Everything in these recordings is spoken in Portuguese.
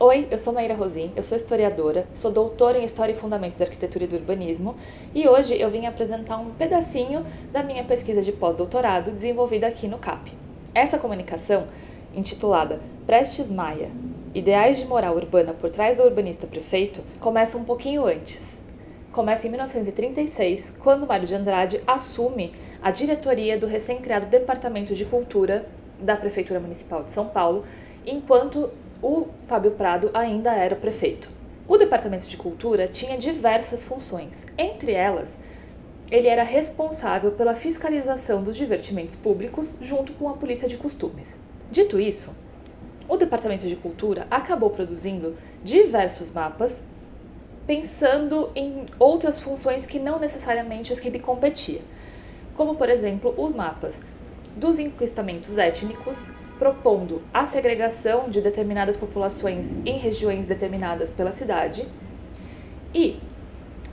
Oi, eu sou Maíra Rosim, eu sou historiadora, sou doutora em História e Fundamentos da Arquitetura e do Urbanismo e hoje eu vim apresentar um pedacinho da minha pesquisa de pós-doutorado desenvolvida aqui no CAP. Essa comunicação, intitulada Prestes Maia, Ideais de Moral Urbana por trás do Urbanista Prefeito, começa um pouquinho antes. Começa em 1936, quando Mário de Andrade assume a diretoria do recém-criado Departamento de Cultura da Prefeitura Municipal de São Paulo, enquanto o Fábio Prado ainda era o prefeito. O Departamento de Cultura tinha diversas funções. Entre elas, ele era responsável pela fiscalização dos divertimentos públicos junto com a Polícia de Costumes. Dito isso, o Departamento de Cultura acabou produzindo diversos mapas, pensando em outras funções que não necessariamente as que lhe competia, como, por exemplo, os mapas dos enquistamentos étnicos, propondo a segregação de determinadas populações em regiões determinadas pela cidade. E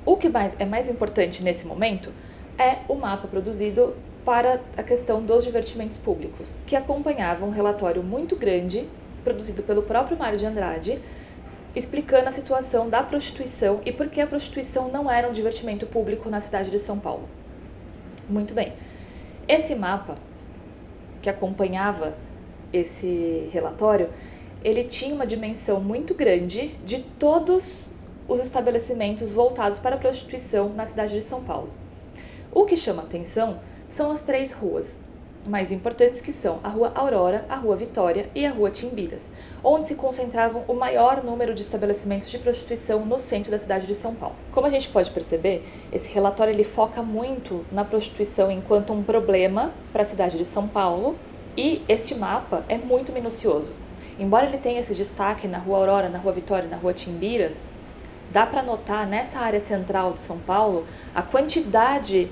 o que é mais importante nesse momento é o mapa produzido para a questão dos divertimentos públicos, que acompanhava um relatório muito grande, produzido pelo próprio Mário de Andrade, explicando a situação da prostituição e por que a prostituição não era um divertimento público na cidade de São Paulo. Muito bem. Esse mapa, que acompanhava esse relatório, ele tinha uma dimensão muito grande de todos os estabelecimentos voltados para a prostituição na cidade de São Paulo. O que chama atenção são as três ruas mais importantes, que são a Rua Aurora, a Rua Vitória e a Rua Timbiras, onde se concentravam o maior número de estabelecimentos de prostituição no centro da cidade de São Paulo. Como a gente pode perceber, esse relatório ele foca muito na prostituição enquanto um problema para a cidade de São Paulo, e este mapa é muito minucioso. Embora ele tenha esse destaque na Rua Aurora, na Rua Vitória e na Rua Timbiras, dá para notar nessa área central de São Paulo a quantidade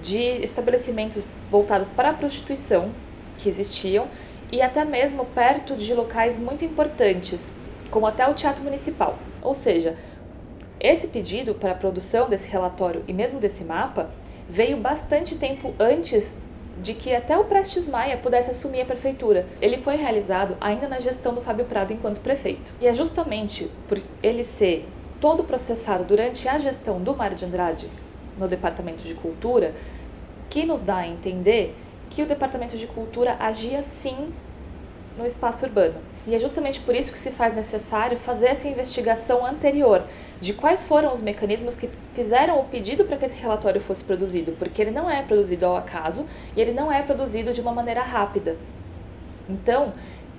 de estabelecimentos voltados para a prostituição que existiam e até mesmo perto de locais muito importantes, como até o Teatro Municipal. Ou seja, esse pedido para a produção desse relatório e mesmo desse mapa veio bastante tempo antes de que até o Prestes Maia pudesse assumir a prefeitura. Ele foi realizado ainda na gestão do Fábio Prado enquanto prefeito. E é justamente por ele ser todo processado durante a gestão do Mário de Andrade no Departamento de Cultura que nos dá a entender que o Departamento de Cultura agia sim no espaço urbano. E é justamente por isso que se faz necessário fazer essa investigação anterior de quais foram os mecanismos que fizeram o pedido para que esse relatório fosse produzido, porque ele não é produzido ao acaso e ele não é produzido de uma maneira rápida. Então,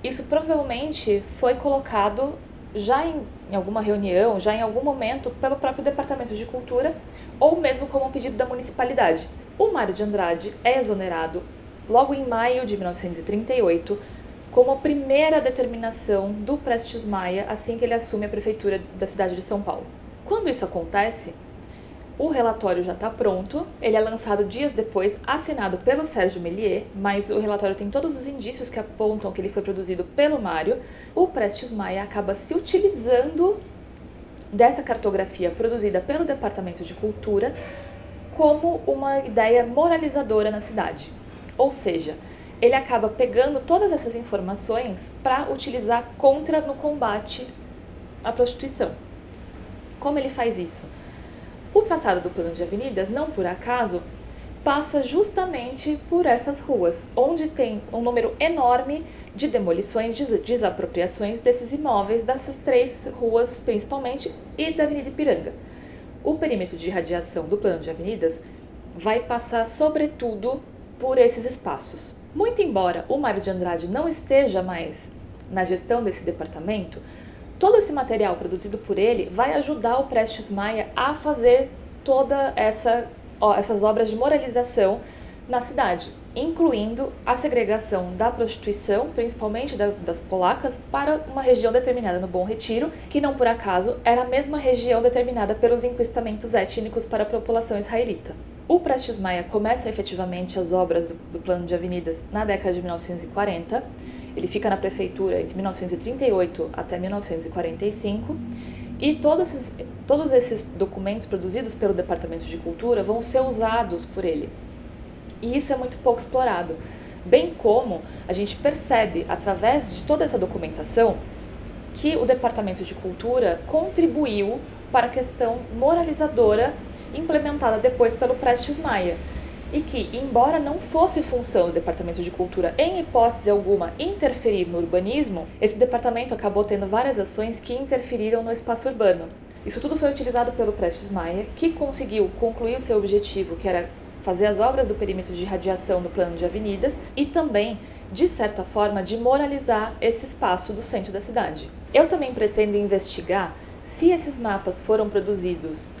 isso provavelmente foi colocado já em alguma reunião, já em algum momento, pelo próprio Departamento de Cultura ou mesmo como um pedido da municipalidade. O Mário de Andrade é exonerado logo em maio de 1938, como a primeira determinação do Prestes Maia assim que ele assume a prefeitura da cidade de São Paulo. Quando isso acontece, o relatório já está pronto, ele é lançado dias depois, assinado pelo Sérgio Méliès, mas o relatório tem todos os indícios que apontam que ele foi produzido pelo Mário. O Prestes Maia acaba se utilizando dessa cartografia produzida pelo Departamento de Cultura como uma ideia moralizadora na cidade. Ou seja, ele acaba pegando todas essas informações para utilizar no combate à prostituição. Como ele faz isso? O traçado do plano de avenidas, não por acaso, passa justamente por essas ruas, onde tem um número enorme de demolições, desapropriações desses imóveis, dessas três ruas principalmente, e da Avenida Ipiranga. O perímetro de radiação do plano de avenidas vai passar sobretudo por esses espaços. Muito embora o Mário de Andrade não esteja mais na gestão desse departamento, todo esse material produzido por ele vai ajudar o Prestes Maia a fazer toda essas obras de moralização na cidade, incluindo a segregação da prostituição, principalmente das polacas, para uma região determinada no Bom Retiro, que não por acaso era a mesma região determinada pelos enquistamentos étnicos para a população israelita. O Prestes Maia começa efetivamente as obras do plano de avenidas na década de 1940, ele fica na prefeitura entre 1938 até 1945, e todos esses documentos produzidos pelo Departamento de Cultura vão ser usados por ele. E isso é muito pouco explorado. Bem como a gente percebe, através de toda essa documentação, que o Departamento de Cultura contribuiu para a questão moralizadora implementada depois pelo Prestes Maia. E que, embora não fosse função do Departamento de Cultura, em hipótese alguma, interferir no urbanismo, esse departamento acabou tendo várias ações que interferiram no espaço urbano. Isso tudo foi utilizado pelo Prestes Maia, que conseguiu concluir o seu objetivo, que era fazer as obras do perímetro de radiação do plano de avenidas e também, de certa forma, de moralizar esse espaço do centro da cidade. Eu também pretendo investigar se esses mapas foram produzidos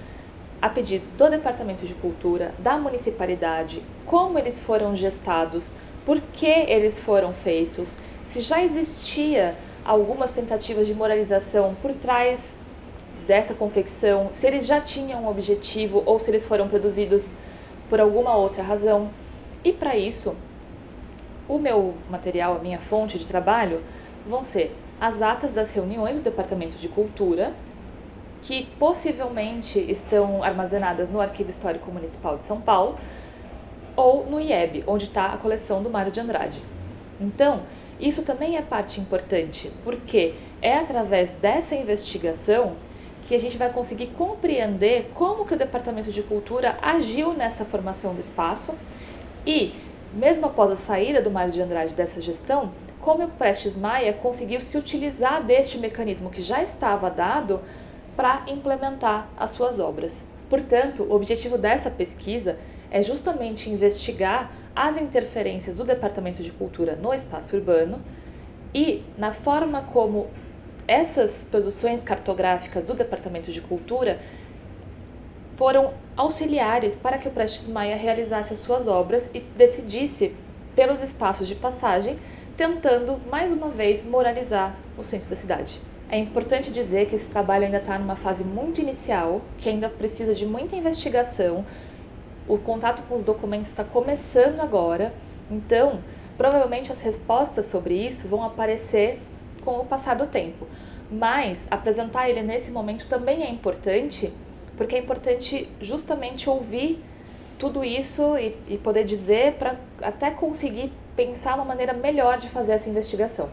a pedido do Departamento de Cultura, da municipalidade, como eles foram gestados, por que eles foram feitos, se já existia algumas tentativas de moralização por trás dessa confecção, se eles já tinham um objetivo ou se eles foram produzidos por alguma outra razão. E para isso, o meu material, a minha fonte de trabalho, vão ser as atas das reuniões do Departamento de Cultura, que possivelmente estão armazenadas no Arquivo Histórico Municipal de São Paulo, ou no IEB, onde está a coleção do Mário de Andrade. Então, isso também é parte importante, porque é através dessa investigação que a gente vai conseguir compreender como que o Departamento de Cultura agiu nessa formação do espaço e, mesmo após a saída do Mário de Andrade dessa gestão, como o Prestes Maia conseguiu se utilizar deste mecanismo que já estava dado para implementar as suas obras. Portanto, o objetivo dessa pesquisa é justamente investigar as interferências do Departamento de Cultura no espaço urbano e na forma como essas produções cartográficas do Departamento de Cultura foram auxiliares para que o Prestes Maia realizasse as suas obras e decidisse pelos espaços de passagem, tentando mais uma vez moralizar o centro da cidade. É importante dizer que esse trabalho ainda está numa fase muito inicial, que ainda precisa de muita investigação. O contato com os documentos está começando agora, então provavelmente as respostas sobre isso vão aparecer com o passar do tempo. Mas apresentar ele nesse momento também é importante, porque é importante justamente ouvir tudo isso e poder dizer para até conseguir pensar uma maneira melhor de fazer essa investigação.